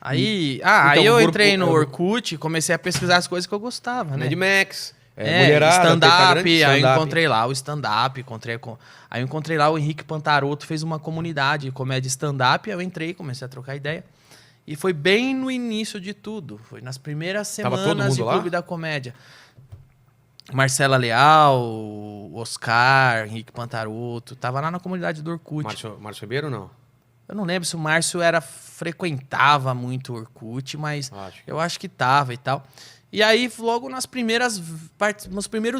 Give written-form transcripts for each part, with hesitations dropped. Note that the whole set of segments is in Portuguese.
Aí, Então, aí eu o entrei no Orkut- Orkut e comecei a pesquisar as coisas que eu gostava, né? Mad Max, mulherada, stand-up, grande aí eu stand-up. encontrei lá o stand-up, aí eu encontrei lá o Henrique Pantaroto, fez uma comunidade de comédia stand-up, aí eu entrei, comecei a trocar ideia. E foi bem no início de tudo, foi nas primeiras Tava todo semanas mundo de lá? Clube da Comédia. Marcela Leal, Oscar, Henrique Pantaroto, tava lá na comunidade do Orkut. Márcio Ribeiro, não? Eu não lembro se o Márcio frequentava muito o Orkut, mas Acho que... eu acho que tava e tal. E aí, logo nos primeiros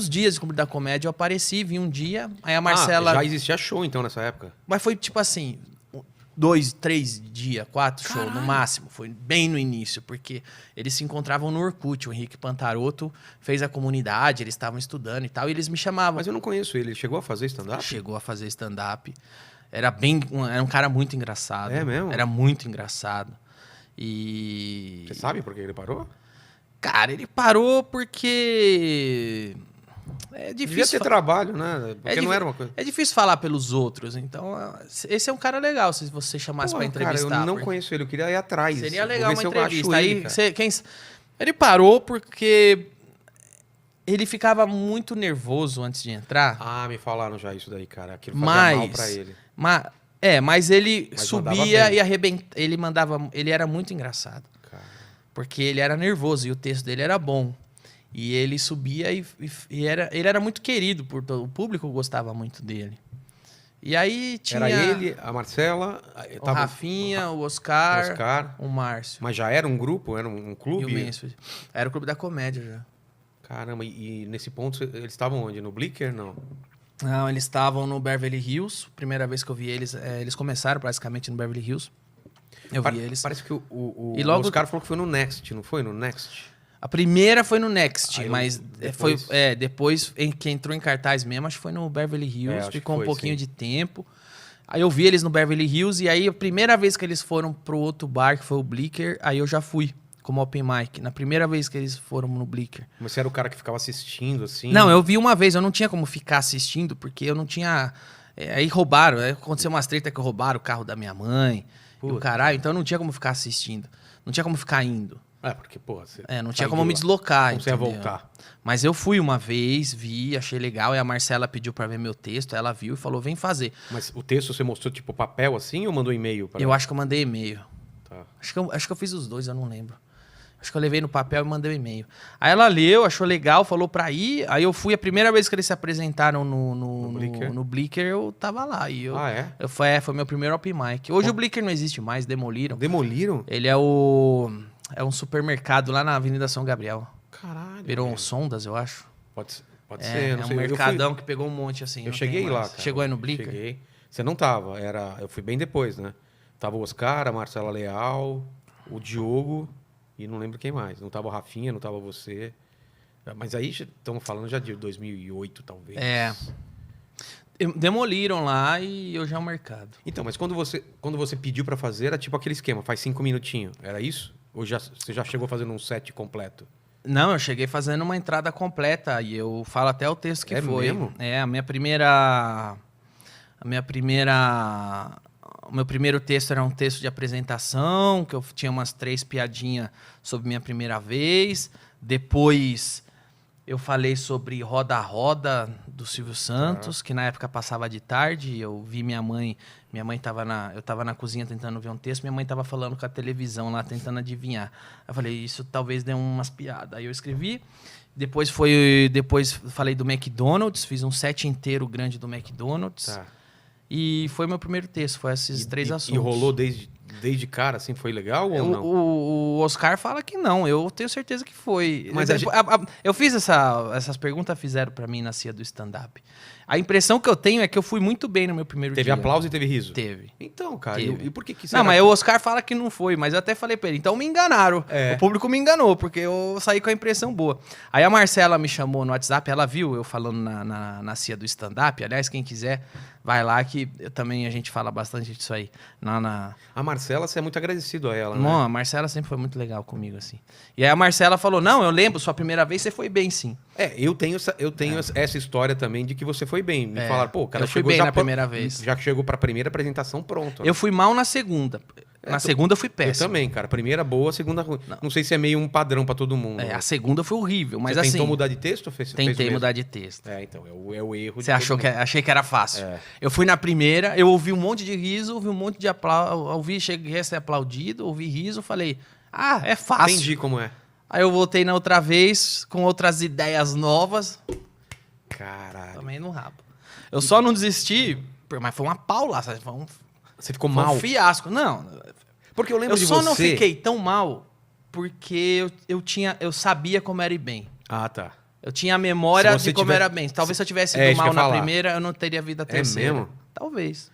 dias de Clube da Comédia, eu apareci, vim um dia, aí a Marcela... já existia show, então, nessa época? Mas foi tipo assim, 2, 3 dias, 4 shows no máximo. Foi bem no início, porque eles se encontravam no Orkut. O Henrique Pantaroto fez a comunidade, eles estavam estudando e tal, e eles me chamavam. Mas eu não conheço ele. Ele chegou a fazer stand-up? Chegou a fazer stand-up. Era um cara muito engraçado. É mesmo? Era muito engraçado. E... Você sabe por que ele parou? Cara, ele parou porque... É Devia difícil... ter trabalho, né? Porque não era uma coisa... É difícil falar pelos outros. Então, esse é um cara legal, se você chamasse pra entrevistar. Cara, eu não porque conheço ele. Eu queria ir atrás. seria Vou legal ver uma se eu acho entrevista. ele, Aí, cara. ele parou porque ele ficava muito nervoso antes de entrar. Ah, me falaram já isso daí, cara. Aquilo fazia mal pra ele. Mas ele Mas mandava subia bem. e arrebentava. Ele era muito engraçado. Cara. Porque ele era nervoso e o texto dele era bom. E ele subia e ele era muito querido por todo o público, gostava muito dele. E aí tinha Era ele, a Marcela... o Rafinha, o Oscar, o Márcio. Mas já era um grupo? Era um E o clube? Mansfield. Era o Clube da Comédia já. Caramba, e nesse ponto eles estavam onde? No Blicker? Não. Não, eles estavam no Beverly Hills. Primeira vez que eu vi eles, eles começaram praticamente no Beverly Hills. Eu vi eles. Parece que E logo- o Oscar falou que foi no Next, não foi? No Next? A primeira foi no Next, Aí mas depois- depois que entrou em cartaz mesmo, acho que foi no Beverly Hills, acho que ficou um foi, pouquinho sim. de tempo. Aí eu vi eles no Beverly Hills e aí a primeira vez que eles foram pro outro bar, que foi o Blicker, aí eu já fui como open mic. Na primeira vez que eles foram no Blicker. Mas você era o cara que ficava assistindo, assim? Não, eu vi uma vez, eu não tinha como ficar assistindo, porque eu não tinha... aí roubaram, aconteceu umas treta que roubaram o carro da minha mãe, e o Puta. caralho, então eu não tinha como ficar assistindo. Não tinha como ficar indo. Porque, porra, você Não tinha saiu como de me lá. deslocar, Como você ia entendeu? voltar? Mas eu fui uma vez, vi, achei legal, e a Marcela pediu pra ver meu texto, ela viu e falou, vem fazer. Mas o texto você mostrou, tipo, papel assim ou mandou e-mail? Eu acho que eu mandei e-mail. Tá. Acho que eu fiz os dois, eu não lembro. Acho que eu levei no papel e mandei o e-mail. Aí ela leu, achou legal, falou pra ir. Aí eu fui, a primeira vez que eles se apresentaram no Blicker, eu tava lá. E eu, Ah, é? foi meu primeiro open mic. Hoje o Blicker não existe mais, demoliram. Demoliram? Ele é um supermercado lá na Avenida São Gabriel. Caralho. Virou um velho. Sondas, eu acho. Pode ser, É não um sei. mercadão que pegou um monte assim. Eu não cheguei tem lá, mais. cara. Chegou aí no Blicker? Cheguei. Você não tava, eu fui bem depois, né? Tava o Oscar, a Marcela Leal, o Diogo e não lembro quem mais. Não tava o Rafinha, não tava você. Mas aí estamos falando já de 2008, talvez. Demoliram lá e hoje é um mercado. Então, mas quando você pediu pra fazer, era tipo aquele esquema, faz 5 minutinhos. Era isso? Ou você já chegou fazendo um set completo? Não, eu cheguei fazendo uma entrada completa e eu falo até o texto que É foi. mesmo? A minha primeira... O meu primeiro texto era um texto de apresentação, que eu tinha umas 3 piadinhas sobre minha primeira vez. Depois eu falei sobre Roda Roda do Silvio Santos, que na época passava de tarde. Eu vi minha mãe eu tava na cozinha tentando ver um texto, minha mãe tava falando com a televisão lá, tentando adivinhar. Eu falei, isso talvez dê umas piadas. Aí eu escrevi. Depois falei do McDonald's, fiz um set inteiro grande do McDonald's. Tá. E foi meu primeiro texto, foi esses 3 assuntos. E rolou desde cara, assim, foi legal ou não? O Oscar fala que não, eu tenho certeza que foi. Mas eu fiz essas perguntas, fizeram pra mim na CIA do stand-up. A impressão que eu tenho é que eu fui muito bem no meu primeiro dia. Teve aplauso e teve riso? Teve. Então, cara, Teve. e por que Não, mas o Oscar fala que não foi, mas eu até falei pra ele, então me enganaram. O público me enganou, porque eu saí com a impressão boa. Aí a Marcela me chamou no WhatsApp, ela viu eu falando na CIA do stand-up. Aliás, quem quiser, vai lá que a gente fala bastante disso aí. A Marcela, você é muito agradecido a ela, Não, né? a Marcela sempre foi muito legal comigo, assim. E aí a Marcela falou, não, eu lembro, sua primeira vez você foi bem, sim. Eu tenho essa história também de que você foi bem. Me falaram, pô, o cara eu fui chegou bem já na primeira vez. Já chegou pra primeira apresentação pronto. Eu fui mal na segunda. Na segunda eu fui Eu péssimo. também, cara. Primeira boa, segunda ruim. Não sei se é meio um padrão pra todo mundo. A segunda foi horrível, mas Você assim... tentou mudar de texto ou fez Tentei mesmo? mudar de texto. Então, é o erro Você achou que... Achei que era fácil. É. Eu fui na primeira, eu ouvi um monte de riso, ouvi um monte de aplauso, cheguei a ser aplaudido, ouvi riso, falei, é fácil. Entendi como é. Aí eu voltei na outra vez, com outras ideias novas, Caralho. também no rabo. Eu só não desisti, mas foi uma paulada, foi um Você ficou Foi mal? um fiasco. Não, Porque eu lembro eu de só você... não fiquei tão mal porque eu sabia como era ir bem. Ah, tá. Eu tinha a memória Se você de como tiver- era bem. Talvez se eu tivesse É, ido isso que eu mal ia na falar. primeira, eu não teria vindo a terceira. mesmo? Talvez.